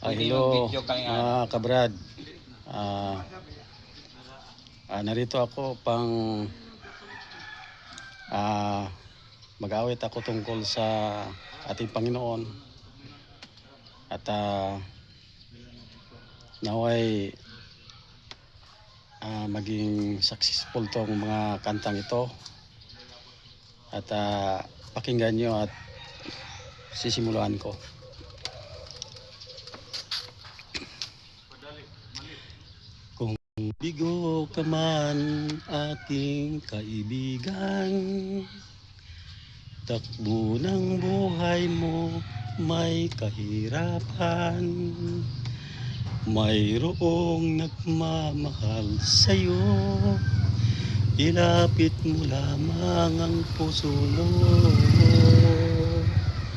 Hello mga kabrad. Narito ako pang mag-awit ako tungkol sa ating Panginoon at naway maging successful tong mga kantang ito at pakinggan nyo at sisimulan ko. Kung bigo ka man ating kaibigan, takbo ng buhay mo may kahirapan, mayroong nagmamahal sa'yo, ilapit mo lamang ang puso mo.